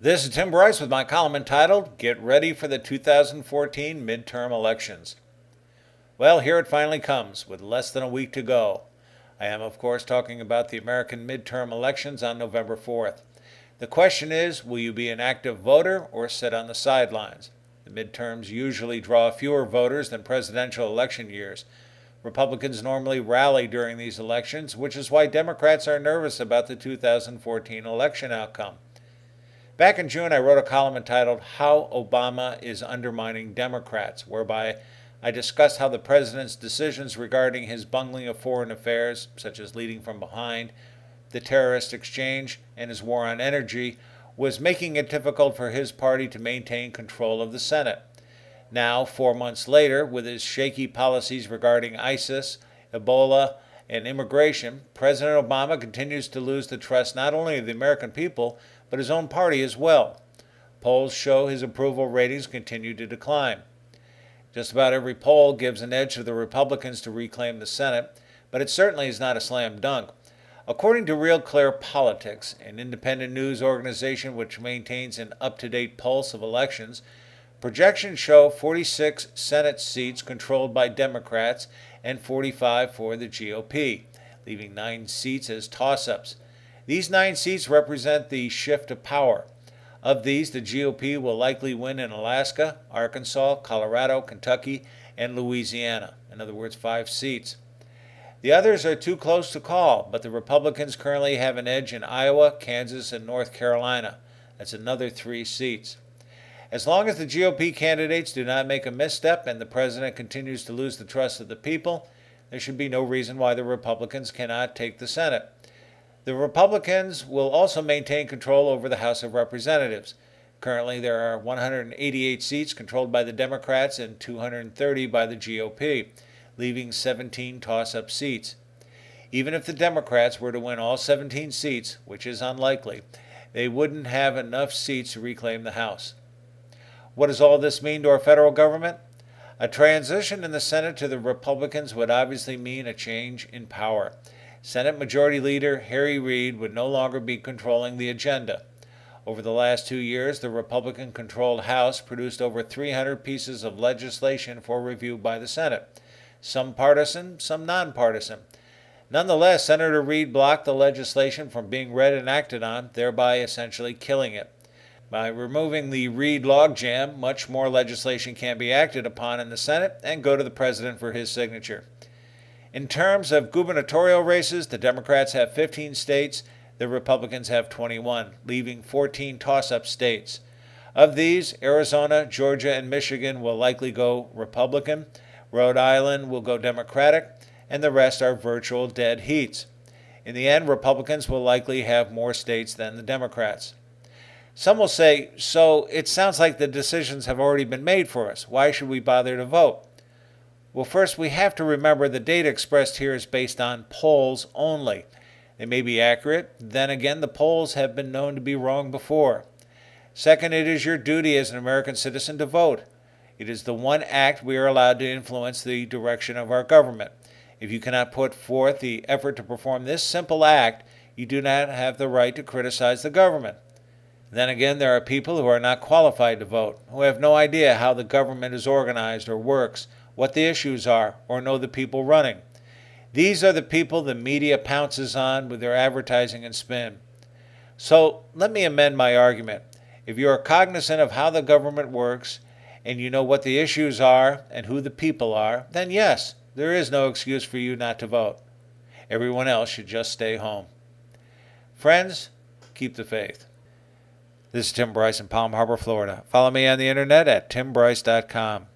This is Tim Bryce with my column entitled, Get Ready for the 2014 Midterm Elections. Well, here it finally comes, with less than a week to go. I am, of course, talking about the American midterm elections on November 4th. The question is, will you be an active voter or sit on the sidelines? The midterms usually draw fewer voters than presidential election years. Republicans normally rally during these elections, which is why Democrats are nervous about the 2014 election outcome. Back in June, I wrote a column entitled, How Obama is Undermining Democrats, whereby I discussed how the president's decisions regarding his bungling of foreign affairs, such as leading from behind, the terrorist exchange, and his war on energy, was making it difficult for his party to maintain control of the Senate. Now, 4 months later, with his shaky policies regarding ISIS, Ebola, and immigration, President Obama continues to lose the trust not only of the American people, but his own party as well. Polls show his approval ratings continue to decline. Just about every poll gives an edge to the Republicans to reclaim the Senate, but it certainly is not a slam dunk. According to Real Clear Politics, an independent news organization which maintains an up-to-date pulse of elections, projections show 46 Senate seats controlled by Democrats and 45 for the GOP, leaving 9 seats as toss-ups. These 9 seats represent the shift of power. Of these, the GOP will likely win in Alaska, Arkansas, Colorado, Kentucky, and Louisiana. In other words, 5 seats. The others are too close to call, but the Republicans currently have an edge in Iowa, Kansas, and North Carolina. That's another 3 seats. As long as the GOP candidates do not make a misstep and the president continues to lose the trust of the people, there should be no reason why the Republicans cannot take the Senate. The Republicans will also maintain control over the House of Representatives. Currently, there are 188 seats controlled by the Democrats and 230 by the GOP, leaving 17 toss-up seats. Even if the Democrats were to win all 17 seats, which is unlikely, they wouldn't have enough seats to reclaim the House. What does all this mean to our federal government? A transition in the Senate to the Republicans would obviously mean a change in power. Senate Majority Leader Harry Reid would no longer be controlling the agenda. Over the last 2 years, the Republican-controlled House produced over 300 pieces of legislation for review by the Senate, some partisan, some nonpartisan. Nonetheless, Senator Reid blocked the legislation from being read and acted on, thereby essentially killing it. By removing the Reid logjam, much more legislation can be acted upon in the Senate and go to the President for his signature. In terms of gubernatorial races, the Democrats have 15 states, the Republicans have 21, leaving 14 toss-up states. Of these, Arizona, Georgia, and Michigan will likely go Republican, Rhode Island will go Democratic, and the rest are virtual dead heats. In the end, Republicans will likely have more states than the Democrats. Some will say, so it sounds like the decisions have already been made for us. Why should we bother to vote? Well, first, we have to remember the data expressed here is based on polls only. They may be accurate. Then again, the polls have been known to be wrong before. Second, it is your duty as an American citizen to vote. It is the one act we are allowed to influence the direction of our government. If you cannot put forth the effort to perform this simple act, you do not have the right to criticize the government. Then again, there are people who are not qualified to vote, who have no idea how the government is organized or works, what the issues are, or know the people running. These are the people the media pounces on with their advertising and spin. So let me amend my argument. If you are cognizant of how the government works, and you know what the issues are and who the people are, then yes, there is no excuse for you not to vote. Everyone else should just stay home. Friends, keep the faith. This is Tim Bryce in Palm Harbor, Florida. Follow me on the internet at timbryce.com.